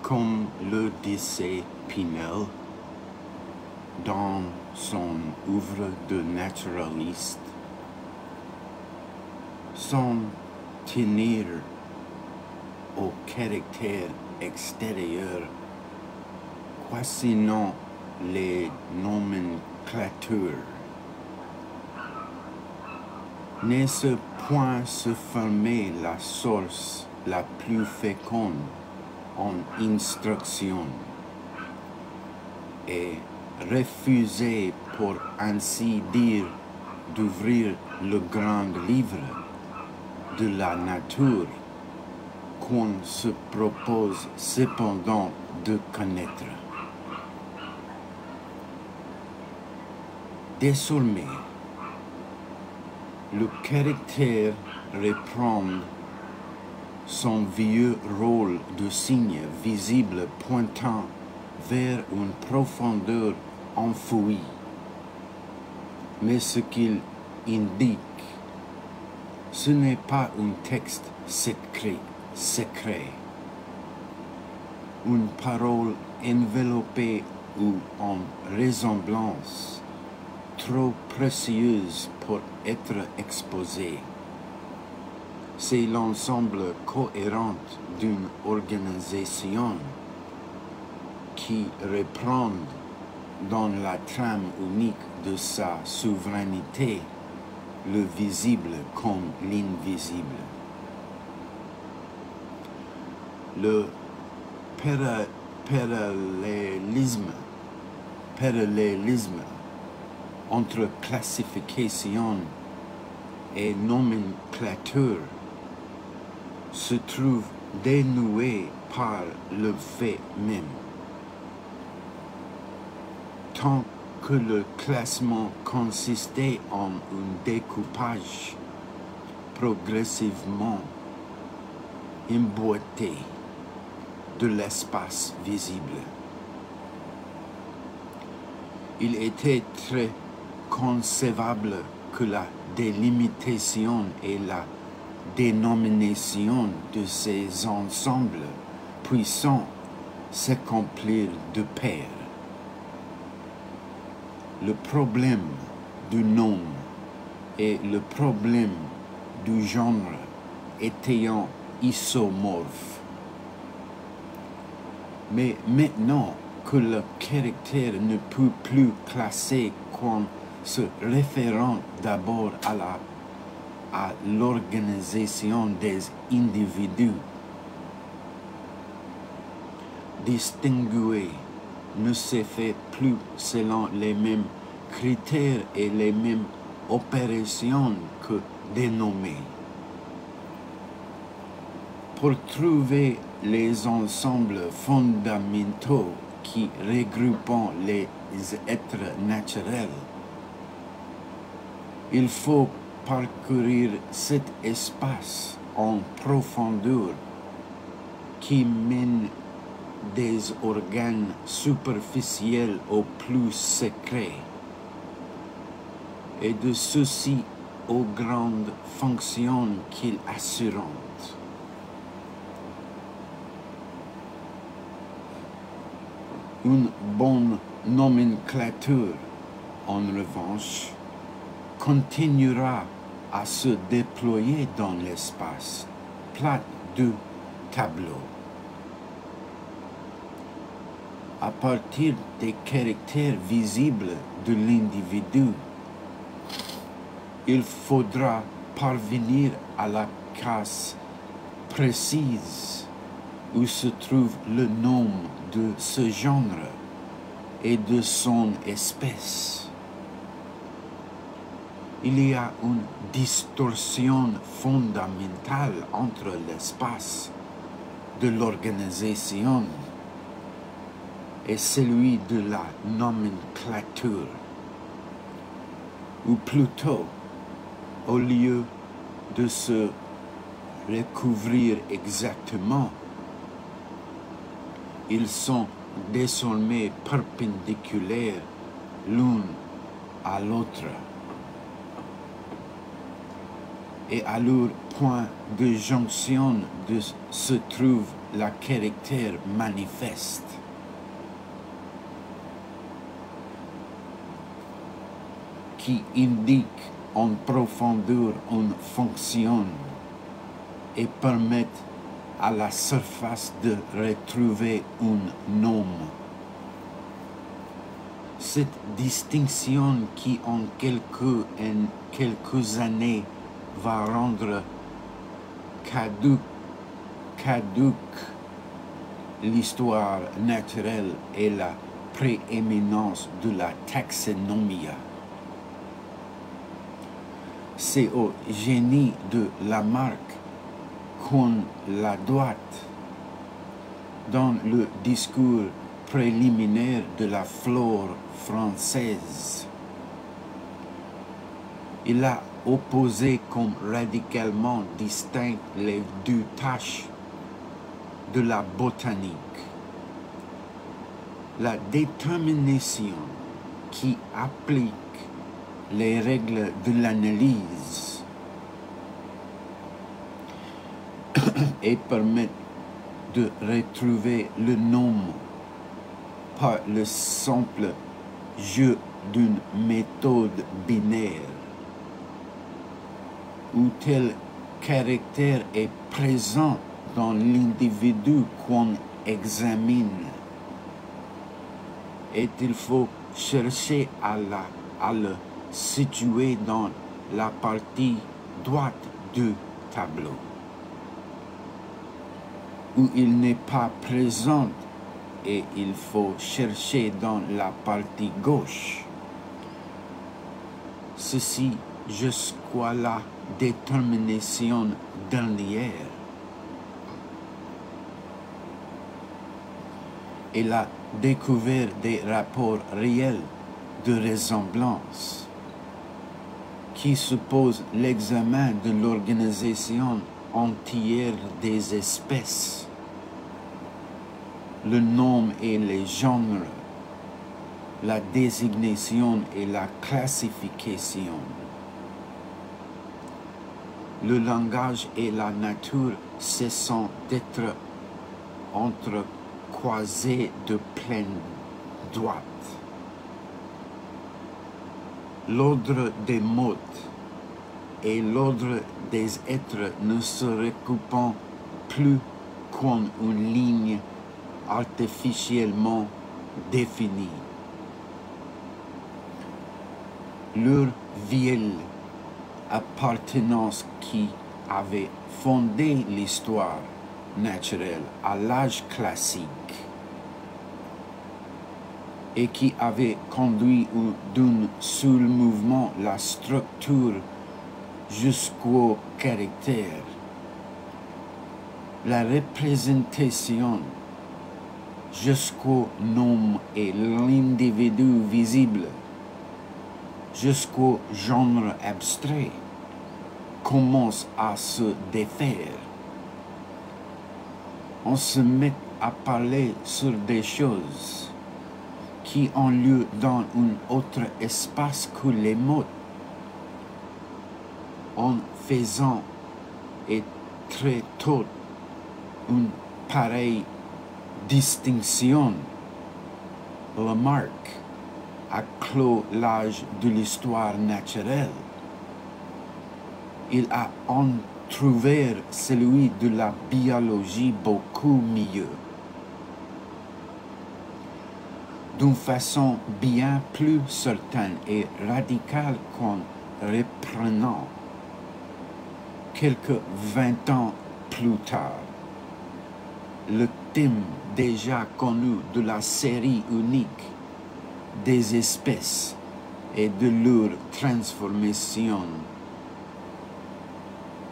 Comme le disait Pinel dans son œuvre de naturaliste, sans tenir au caractère extérieur, questionnant les nomenclatures. N'est-ce point se fermer la source la plus féconde en instruction et refuser pour ainsi dire d'ouvrir le grand livre de la nature qu'on se propose cependant de connaître. Désormais, le caractère reprend son vieux rôle de signe visible pointant vers une profondeur enfouie. Mais ce qu'il indique, ce n'est pas un texte secret, une parole enveloppée ou en ressemblance, trop précieuse pour être exposée. C'est l'ensemble cohérent d'une organisation qui reprend dans la trame unique de sa souveraineté le visible comme l'invisible. Le parallélisme entre classification et nomenclature se trouve dénoué par le fait même. Tant que le classement consistait en un découpage progressivement emboîté de l'espace visible, il était très concevable que la délimitation et la dénomination de ces ensembles puissants s'accomplir de pair. Le problème du nom et le problème du genre étant isomorphes. Mais maintenant que le caractère ne peut plus classer qu'en se référant d'abord à l'organisation des individus, distinguer ne se fait plus selon les mêmes critères et les mêmes opérations que dénommer. Pour trouver les ensembles fondamentaux qui regroupent les êtres naturels, il faut parcourir cet espace en profondeur qui mène des organes superficiels au plus secret et de ceux-ci aux grandes fonctions qu'ils assurent. Une bonne nomenclature, en revanche, continuera à se déployer dans l'espace, plat de tableau. À partir des caractères visibles de l'individu, il faudra parvenir à la case précise où se trouve le nom de ce genre et de son espèce. Il y a une distorsion fondamentale entre l'espace de l'organisation et celui de la nomenclature, ou plutôt, au lieu de se recouvrir exactement, ils sont désormais perpendiculaires l'un à l'autre. et à leur point de jonction se trouve le caractère manifeste. Qui indique en profondeur une fonction et permet à la surface de retrouver un nom. Cette distinction qui en quelques années va rendre caduque l'histoire naturelle et la prééminence de la taxonomie. C'est au génie de Lamarck qu'on la doit. Dans le discours préliminaire de la flore française, il a opposé comme radicalement distinctes les deux tâches de la botanique. La détermination qui applique les règles de l'analyse et permet de retrouver le nom par le simple jeu d'une méthode binaire où tel caractère est présent dans l'individu qu'on examine. Et il faut chercher à le situé dans la partie droite du tableau, où il n'est pas présent, et il faut chercher dans la partie gauche. Ceci jusqu'à la détermination dernière et la découverte des rapports réels de ressemblance qui suppose l'examen de l'organisation entière des espèces, le nom et les genres, la désignation et la classification. Le langage et la nature cessent d'être entrecroisés de pleine droite. L'ordre des mots et l'ordre des êtres ne se recoupant plus qu'en une ligne artificiellement définie. Leur vieille appartenance qui avait fondé l'histoire naturelle à l'âge classique et qui avait conduit d'un seul mouvement la structure jusqu'au caractère, la représentation jusqu'au nom et l'individu visible, jusqu'au genre abstrait, commence à se défaire. On se met à parler sur des choses qui ont lieu dans un autre espace que les mots, en faisant et très tôt une pareille distinction. Lamarck a clos l'âge de l'histoire naturelle. Il a entrouvert celui de la biologie beaucoup mieux, d'une façon bien plus certaine et radicale qu'en reprenant, quelques 20 ans plus tard, le thème déjà connu de la série unique des espèces et de leur transformation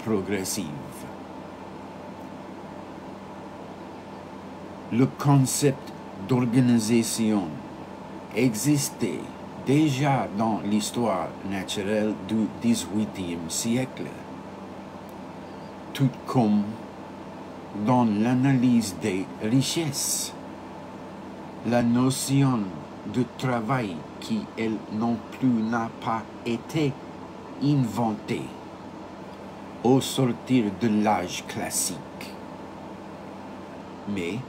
progressive. Le concept d'organisation existait déjà dans l'histoire naturelle du XVIIIe siècle, tout comme dans l'analyse des richesses. La notion de travail qui, elle non plus, n'a pas été inventée. au sortir de l'âge classique. Mais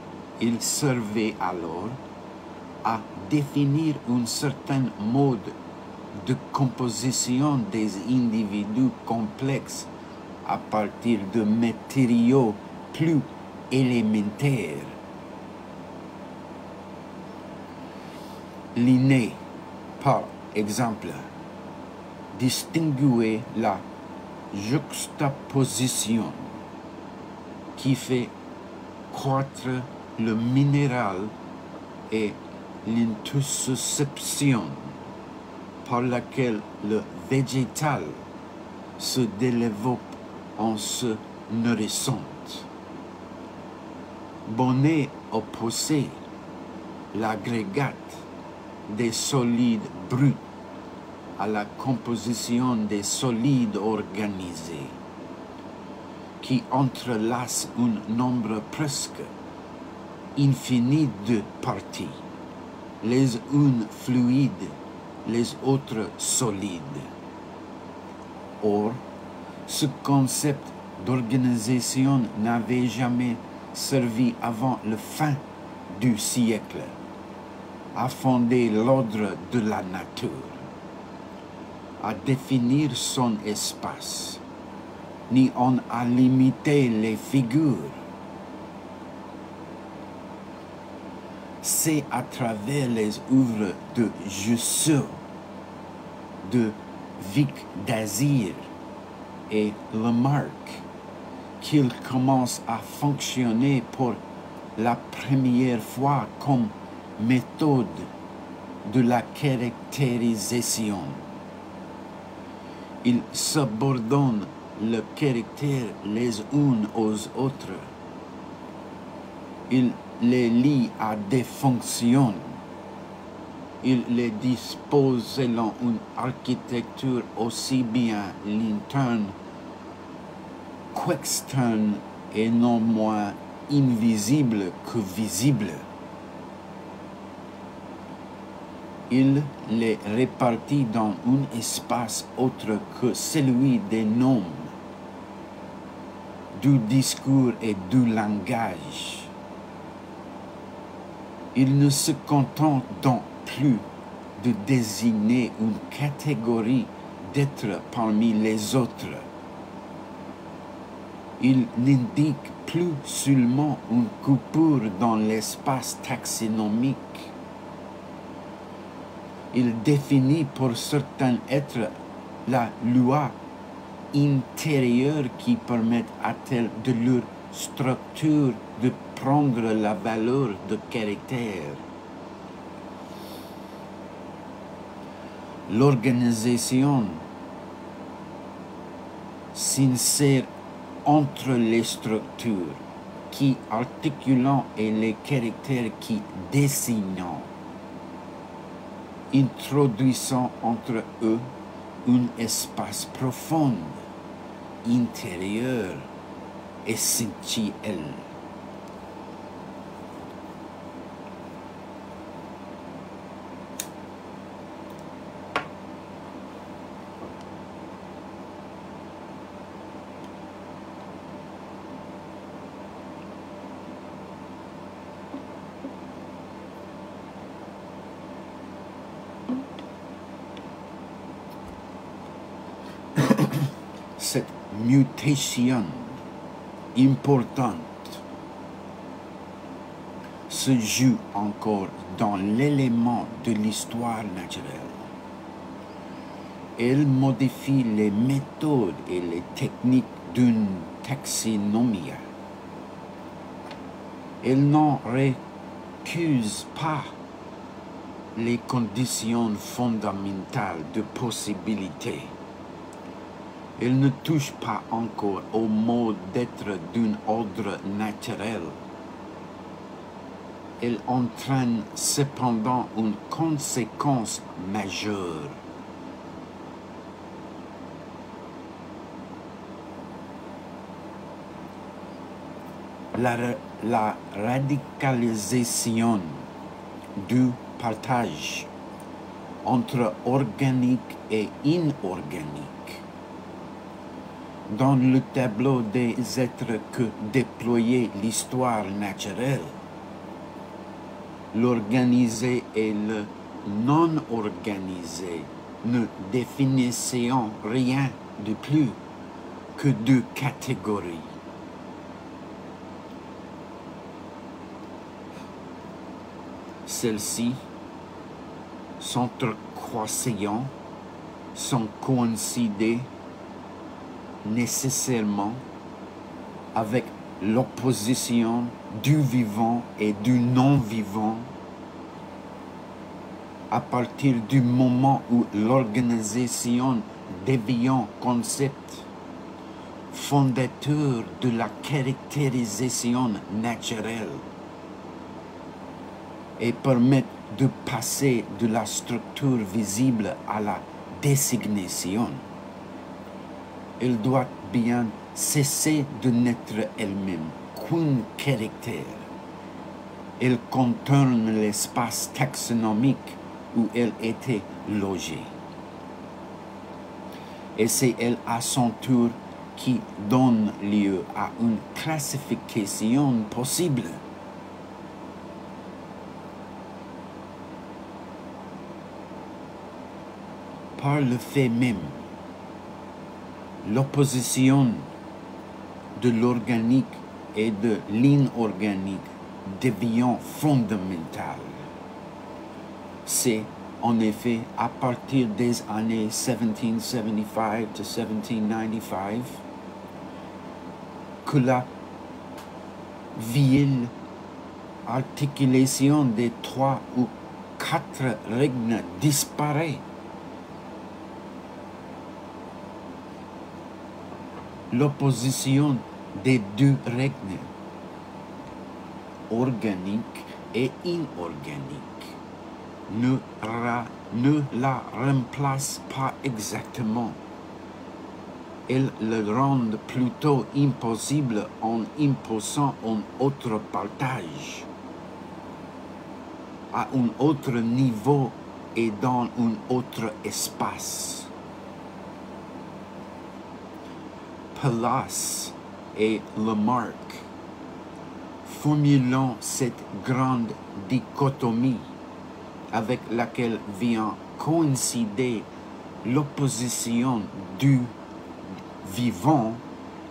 il servait alors à définir un certain mode de composition des individus complexes à partir de matériaux plus élémentaires. Linné, par exemple, distinguait la juxtaposition qui fait croître le minéral et l'intussusception par laquelle le végétal se développe en se nourrissant. Bonnet opposait l'agrégat des solides bruts à la composition des solides organisés, qui entrelacent un nombre presque infini de parties, les unes fluides, les autres solides. Or, ce concept d'organisation n'avait jamais servi avant la fin du siècle à fonder l'ordre de la nature, à définir son espace, ni en à limiter les figures. C'est à travers les œuvres de Jussieu, de Vic Dazir et Lamarck qu'il commence à fonctionner pour la première fois comme méthode de la caractérisation. Ils subordonnent le caractère les uns aux autres. Ils les lient à des fonctions. Ils les disposent selon une architecture aussi bien interne qu'externe et non moins invisible que visible. Il les répartit dans un espace autre que celui des noms, du discours et du langage. Il ne se contente donc plus de désigner une catégorie d'êtres parmi les autres. Il n'indique plus seulement une coupure dans l'espace taxonomique. Il définit pour certains êtres la loi intérieure qui permet à tel de leur structure de prendre la valeur de caractère. L'organisation s'insère entre les structures qui articulant et les caractères qui dessinant, introduisant entre eux un espace profond, intérieur, essentiel. Cette mutation importante se joue encore dans l'élément de l'histoire naturelle. Elle modifie les méthodes et les techniques d'une taxinomie. Elle n'en récuse pas les conditions fondamentales de possibilité. Elle ne touche pas encore au mode d'être d'un ordre naturel. Elle entraîne cependant une conséquence majeure. La radicalisation du partage entre organique et inorganique dans le tableau des êtres que déployait l'histoire naturelle. L'organisé et le non-organisé ne définissaient rien de plus que deux catégories. Celles-ci s'entrecroissaient, sans coïncider nécessairement avec l'opposition du vivant et du non-vivant à partir du moment où l'organisation devient concept fondateur de la caractérisation naturelle et permet de passer de la structure visible à la désignation. Elle doit bien cesser de n'être elle-même qu'un caractère. Elle contourne l'espace taxonomique où elle était logée. Et c'est elle à son tour qui donne lieu à une classification possible. Par le fait même, l'opposition de l'organique et de l'inorganique devient fondamentale. C'est en effet à partir des années 1775 to 1795 que la vieille articulation des 3 ou 4 règnes disparaît. L'opposition des deux règnes, organique et inorganique, ne la remplace pas exactement. Elle le rend plutôt impossible en imposant un autre partage, à un autre niveau et dans un autre espace. Pallas et Lamarck, formulant cette grande dichotomie avec laquelle vient coïncider l'opposition du vivant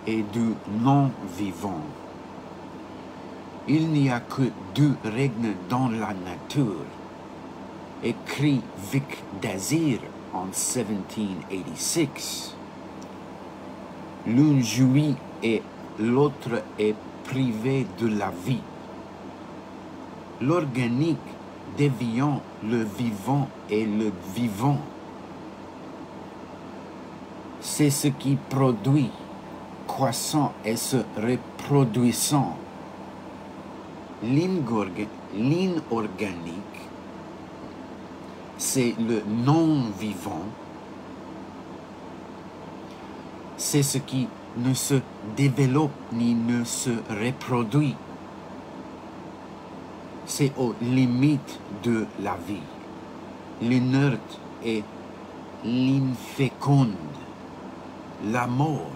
et du non-vivant. Il n'y a que 2 règnes dans la nature, écrit Vic Dazir en 1786. L'un jouit et l'autre est privé de la vie. L'organique devient le vivant et le vivant. C'est ce qui produit, croissant et se reproduisant. L'inorganique, c'est le non-vivant. C'est ce qui ne se développe ni ne se reproduit. C'est aux limites de la vie. L'inerte et l'inféconde, la mort.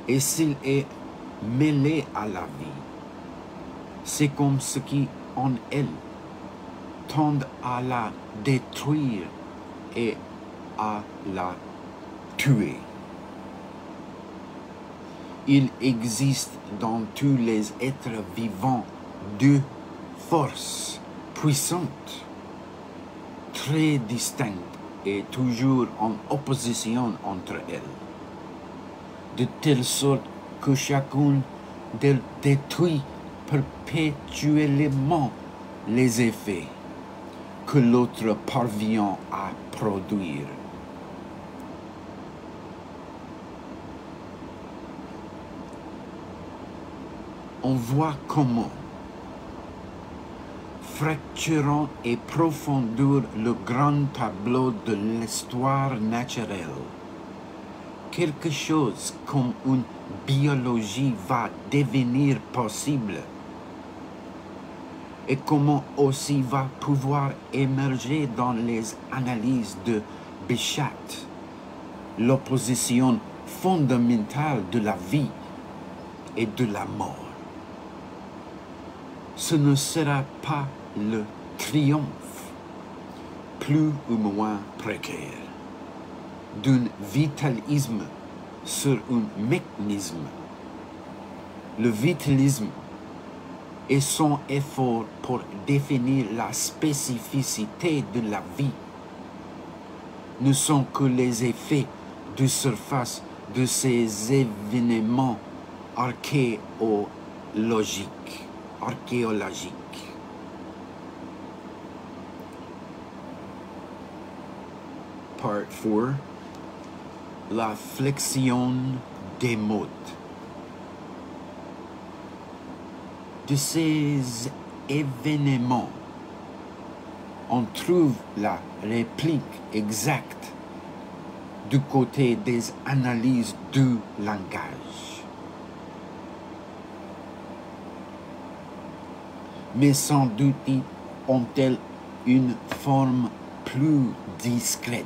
Et s'il est mêlé à la vie, c'est comme ce qui en elle tendent à la détruire et à la tuer. Il existe dans tous les êtres vivants 2 forces puissantes, très distinctes et toujours en opposition entre elles, de telle sorte que chacune d'elles détruit perpétuellement les effets que l'autre parvient à produire. On voit comment, fracturant et profondeur le grand tableau de l'histoire naturelle, quelque chose comme une biologie va devenir possible. et comment aussi va pouvoir émerger dans les analyses de Bichat l'opposition fondamentale de la vie et de la mort. Ce ne sera pas le triomphe, plus ou moins précaire, d'un vitalisme sur un mécanisme. Le vitalisme et son effort pour définir la spécificité de la vie ne sont que les effets de surface de ces événements archéologiques. Part 4. La flexion des modes. De ces événements, on trouve la réplique exacte du côté des analyses du langage. Mais sans doute ont-elles une forme plus discrète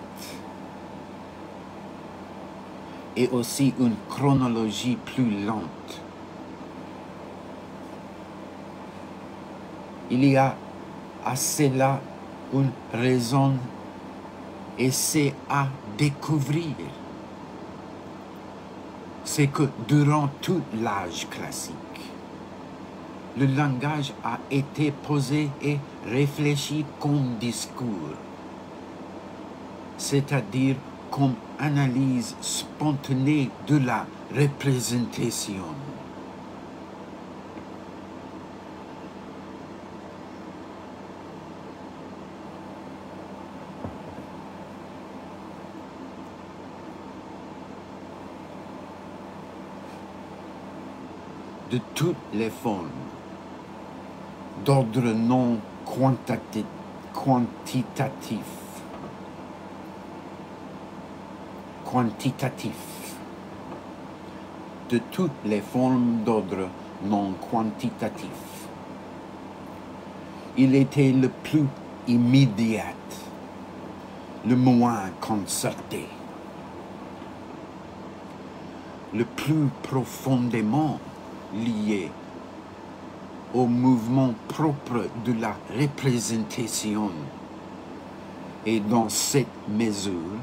et aussi une chronologie plus lente. Il y a à cela une raison et c'est à découvrir. C'est que durant tout l'âge classique, le langage a été posé et réfléchi comme discours, c'est-à-dire comme analyse spontanée de la représentation. De toutes les formes d'ordre non quantitatif, de toutes les formes d'ordre non quantitatif, il était le plus immédiat, le moins concerté, le plus profondément lié au mouvement propre de la représentation. Et dans cette mesure,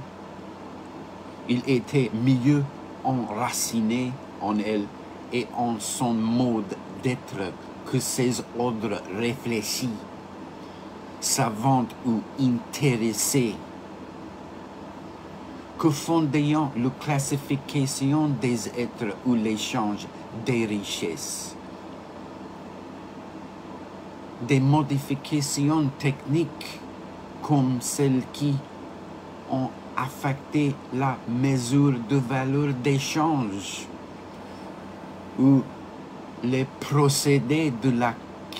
il était mieux enraciné en elle et en son mode d'être que ses ordres réfléchis, savants ou intéressés, que fondant la classification des êtres ou l'échange des richesses. Des modifications techniques comme celles qui ont affecté la mesure de valeur d'échange ou les procédés de la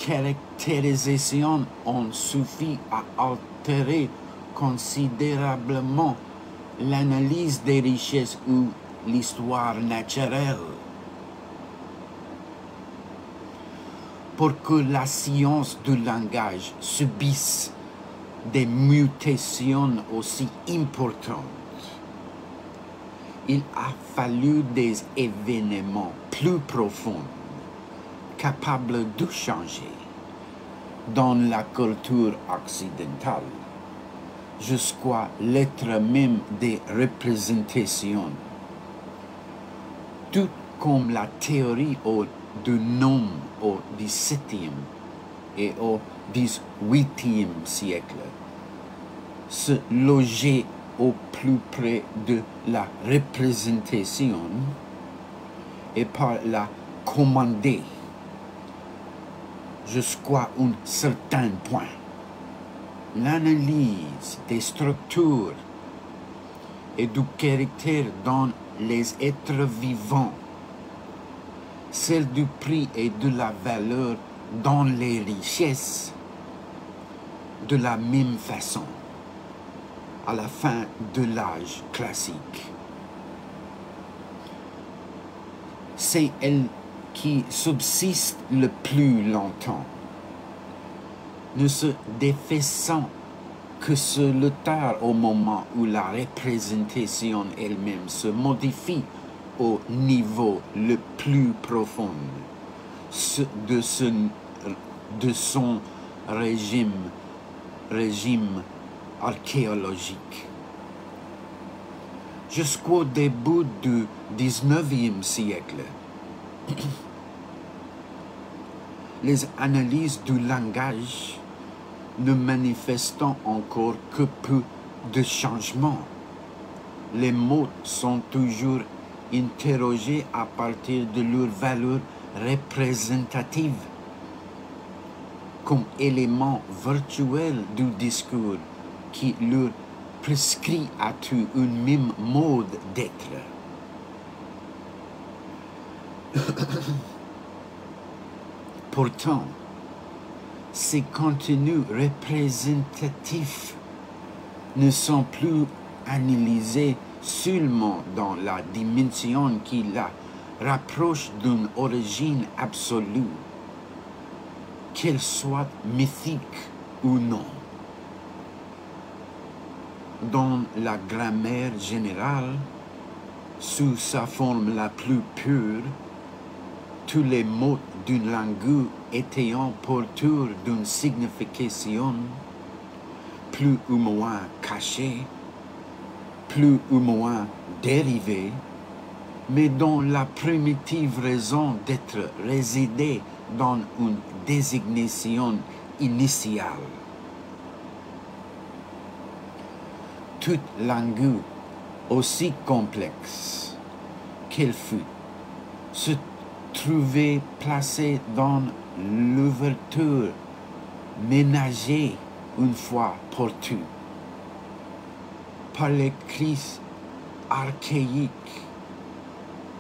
caractérisation ont suffi à altérer considérablement l'analyse des richesses ou l'histoire naturelle. Pour que la science du langage subisse des mutations aussi importantes, il a fallu des événements plus profonds, capables de changer, dans la culture occidentale, jusqu'à l'être même des représentations. Tout comme la théorie du nom au XVIIe et au XVIIIe siècle se logeait au plus près de la représentation et par la commander jusqu'à un certain point. L'analyse des structures et du caractère dans les êtres vivants, celle du prix et de la valeur dans les richesses, de la même façon, à la fin de l'âge classique. C'est elle qui subsiste le plus longtemps, ne se défaisant que sur le tard au moment où la représentation elle-même se modifie au niveau le plus profond de son régime archéologique. Jusqu'au début du XIXe siècle, les analyses du langage ne manifestant encore que peu de changements. Les mots sont toujours interrogés à partir de leur valeur représentative comme élément virtuel du discours qui leur prescrit à tout un même mode d'être. Pourtant, ces contenus représentatifs ne sont plus analysés seulement dans la dimension qui la rapproche d'une origine absolue, qu'elle soit mythique ou non. Dans la grammaire générale, sous sa forme la plus pure, tous les mots d'une langue étant porteurs d'une signification plus ou moins cachée, plus ou moins dérivée, mais dont la primitive raison d'être résidait dans une désignation initiale. Toute langue, aussi complexe qu'elle fût, se trouvait placée dans l'ouverture ménagée une fois pour toutes par les cris archaïques,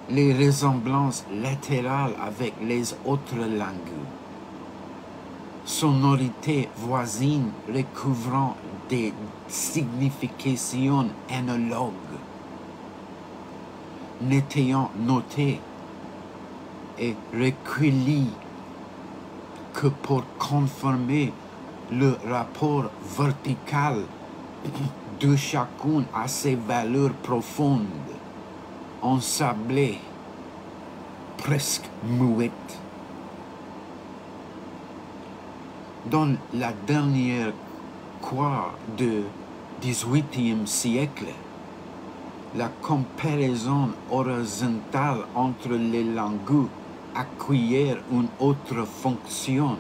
les ressemblances latérales avec les autres langues, sonorités voisines recouvrant des significations analogues, n'étant notées et recueillies que pour conformer le rapport vertical de chacune à ses valeurs profondes, ensablées, presque muettes. Dans la dernière quart du XVIIIe siècle, la comparaison horizontale entre les langues acquiert une autre fonction.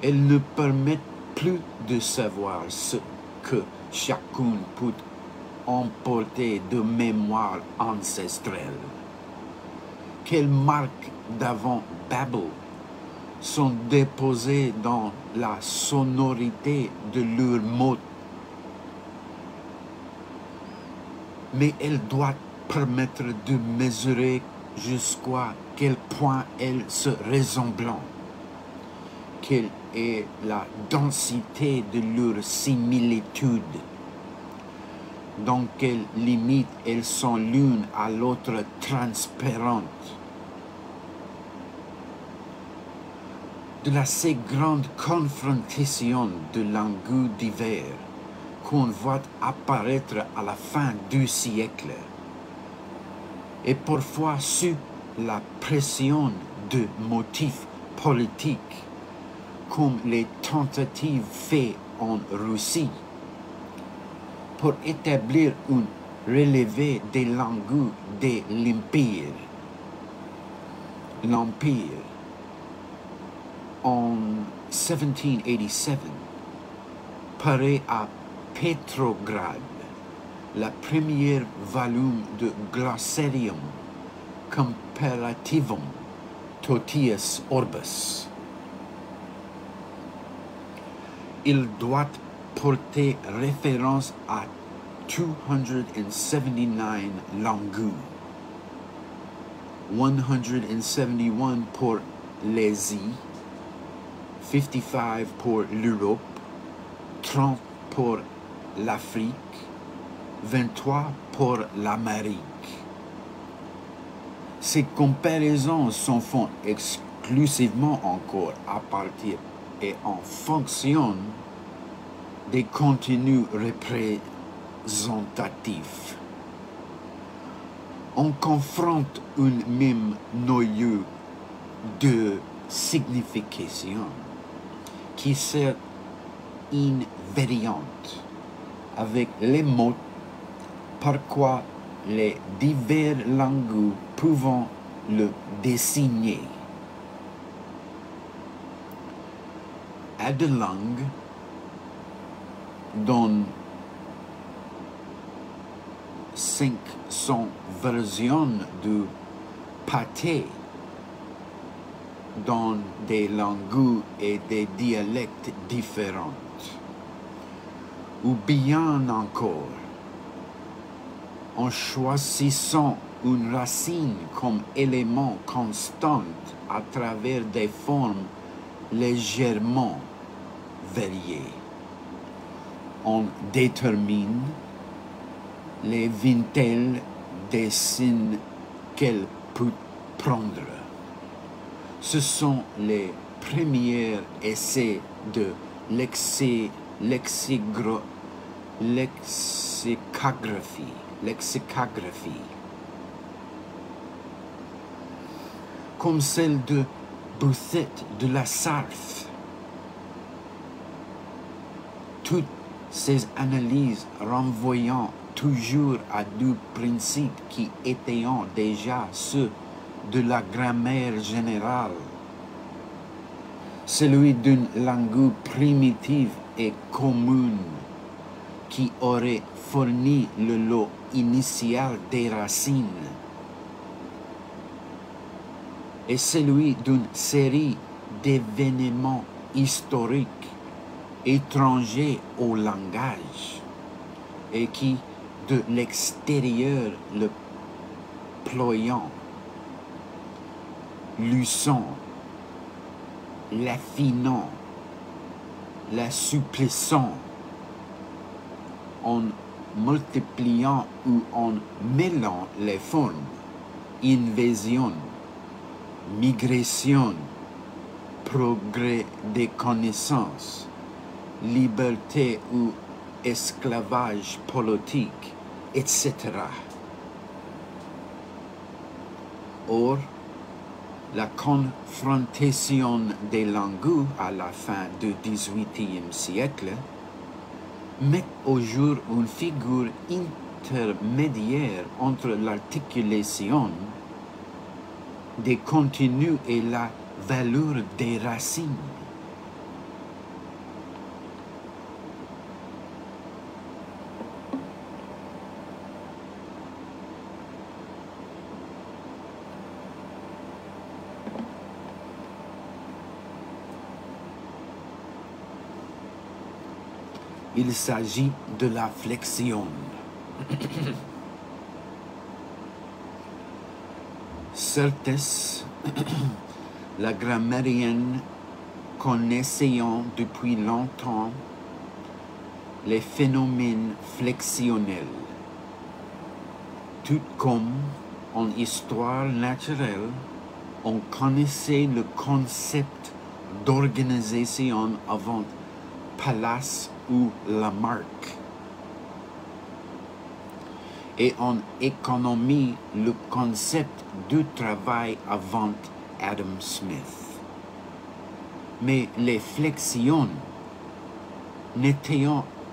Elles ne permettent plus de savoir ce que chacune peut emporter de mémoire ancestrale. Quelles marques d'avant Babel sont déposées dans la sonorité de leurs mots, mais elles doivent permettre de mesurer jusqu'à quel point elles se ressemblent, quelle est la densité de leur similitude, dans quelles limites elles sont l'une à l'autre transparentes. De la si grande confrontation de langues diverses qu'on voit apparaître à la fin du siècle, et parfois sous la pression de motifs politiques, comme les tentatives faites en Russie, pour établir une relevée des langues de l'Empire. En 1787, paraît à Petrograd la première volume de Glossarium Comparativum Totius Orbis. Il doit porter référence à 279 langues, 171 pour l'Asie, 55 pour l'Europe, 30 pour l'Afrique, 23 pour l'Amérique. Ces comparaisons sont faites exclusivement encore à partir et en fonction des contenus représentatifs. On confronte un même noyau de signification qui sert invariante avec les mots par quoi les divers langues pouvant le désigner. À des langues dont 500 versions du pâté dans des langues et des dialectes différents. Ou bien encore, en choisissant une racine comme élément constant à travers des formes légèrement variées, on détermine les vintels des signes qu'elle peut prendre. Ce sont les premiers essais de lexicographie, comme celle de Bouthet de la Sarthe. Toutes ces analyses renvoyant toujours à deux principes qui étaient déjà ceux de la grammaire générale, celui d'une langue primitive et commune qui aurait fourni le lot initial des racines, et celui d'une série d'événements historiques étrangers au langage et qui, de l'extérieur, le ployant, luçant, l'affinant, l'assouplissant, en multipliant ou en mêlant les formes, invasion, migration, progrès des connaissances, liberté ou esclavage politique, etc. Or, la confrontation des langues à la fin du XVIIIe siècle met au jour une figure intermédiaire entre l'articulation des contenus et la valeur des racines. Il s'agit de la flexion. Certes, la grammairienne connaissant depuis longtemps les phénomènes flexionnels, tout comme en histoire naturelle, on connaissait le concept d'organisation avant Pallas ou Lamarck, et en économie le concept du travail avant Adam Smith. Mais les flexions n'étaient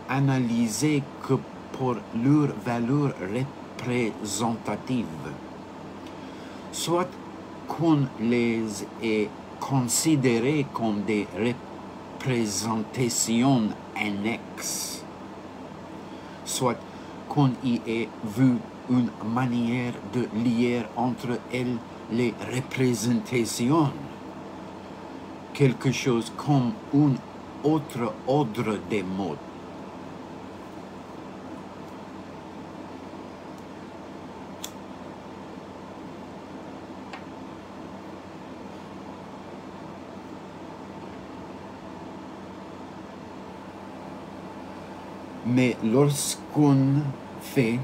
analysées que pour leur valeur représentative, soit qu'on les ait considérées comme des représentations annexes, soit qu'on y ait vu une manière de lier entre elles les représentations, quelque chose comme un autre ordre des mots. Mais lorsqu'on fait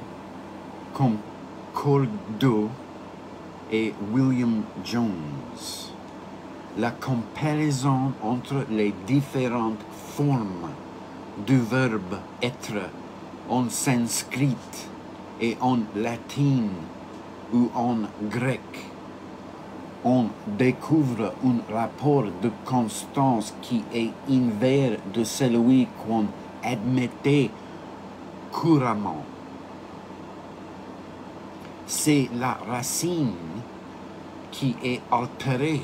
comme Cordeau et William Jones, la comparaison entre les différentes formes du verbe être en sanskrit et en latin ou en grec, on découvre un rapport de constance qui est inverse de celui qu'on admettait couramment. C'est la racine qui est altérée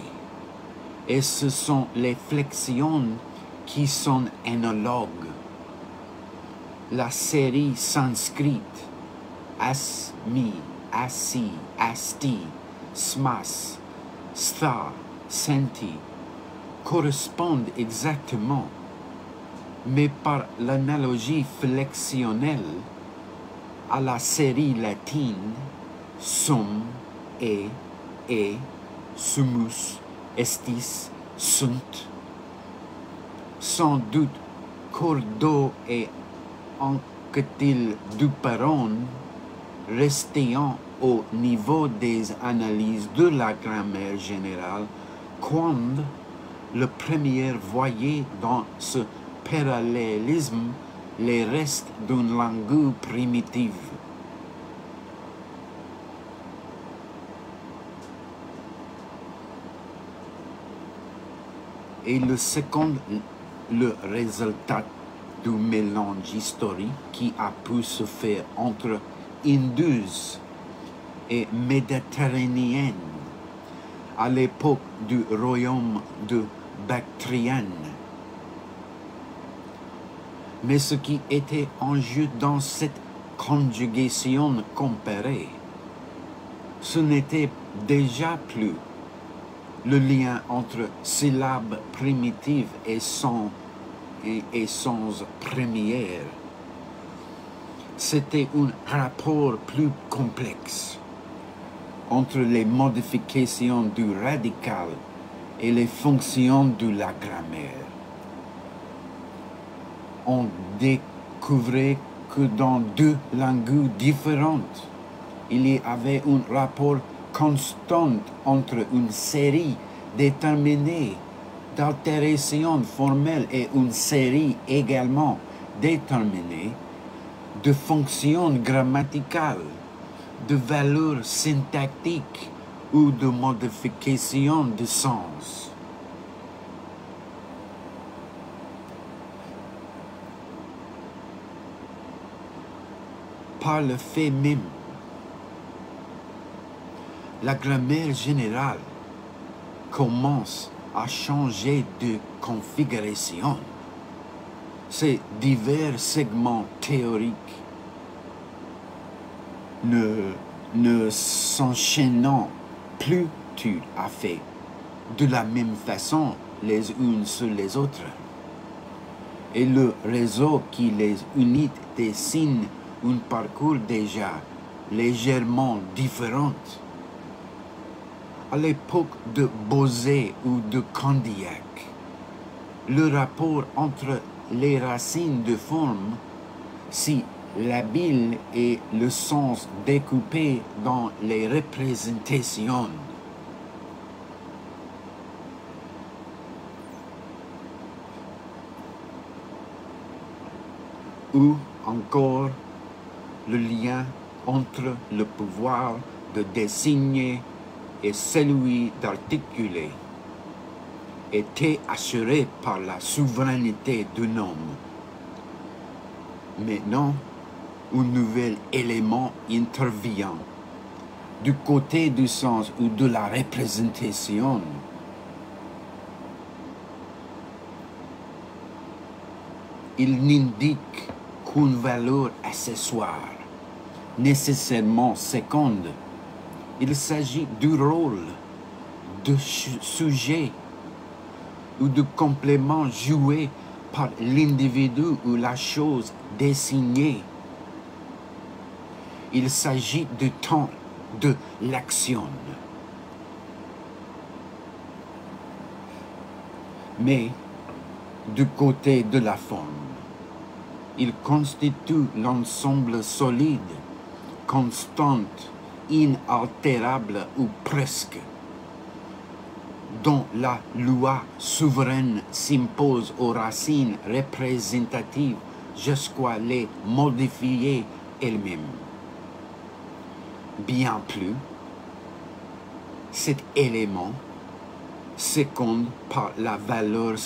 et ce sont les flexions qui sont analogues. La série sanskrite asmi, asi, asti, smas, sta, senti correspondent exactement, mais par l'analogie flexionnelle à la série latine sum, e, sumus, estis, sunt. Sans doute, Cordo et Anquetil Duperron, restant au niveau des analyses de la grammaire générale, quand le premier voyait dans ce parallélisme les restes d'une langue primitive. Et le second, le résultat du mélange historique qui a pu se faire entre Indus et méditerranéenne à l'époque du royaume de Bactriane. Mais ce qui était en jeu dans cette conjugation comparée, ce n'était déjà plus le lien entre syllabes primitives et sens premières. C'était un rapport plus complexe entre les modifications du radical et les fonctions de la grammaire. On découvrait que dans deux langues différentes, il y avait un rapport constant entre une série déterminée d'altérations formelles et une série également déterminée de fonctions grammaticales, de valeurs syntactiques ou de modifications de sens. Par le fait même, la grammaire générale commence à changer de configuration. Ces divers segments théoriques ne s'enchaînant plus tout à fait de la même façon les unes sur les autres. Et le réseau qui les unit dessine un parcours déjà légèrement différent. À l'époque de Bosé ou de Condillac, le rapport entre les racines de forme, si labile et le sens découpé dans les représentations. Ou encore le lien entre le pouvoir de désigner et celui d'articuler était assuré par la souveraineté d'un homme. Maintenant, un nouvel élément intervient du côté du sens ou de la représentation. Il n'indique qu'une valeur accessoire, nécessairement seconde. Il s'agit du rôle de sujet ou de complément joué par l'individu ou la chose désignée. Il s'agit du temps de l'action. Mais du côté de la forme, il constitue l'ensemble solide, constant, inaltérable ou presque dont la loi souveraine s'impose aux racines représentatives jusqu'à les modifier elles-mêmes. Bien plus, cet élément seconde par la valeur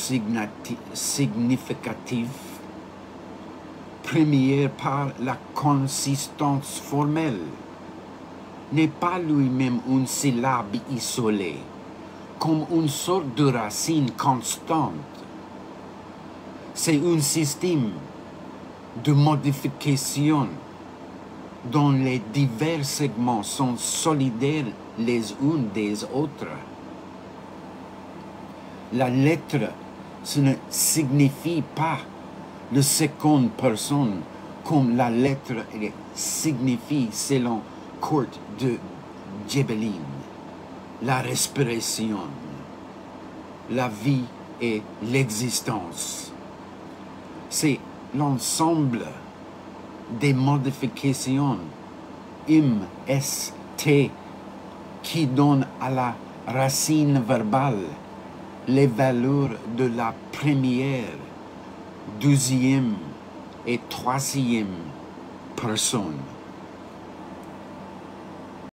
significative, première par la consistance formelle, n'est pas lui-même une syllabe isolée, comme une sorte de racine constante. C'est un système de modification dont les divers segments sont solidaires les uns des autres. La lettre, ce ne signifie pas la seconde personne comme la lettre signifie selon Kurt de Gebelin, la respiration, la vie et l'existence. C'est l'ensemble des modifications M-S-T qui donne à la racine verbale les valeurs de la première, deuxième et troisième personne.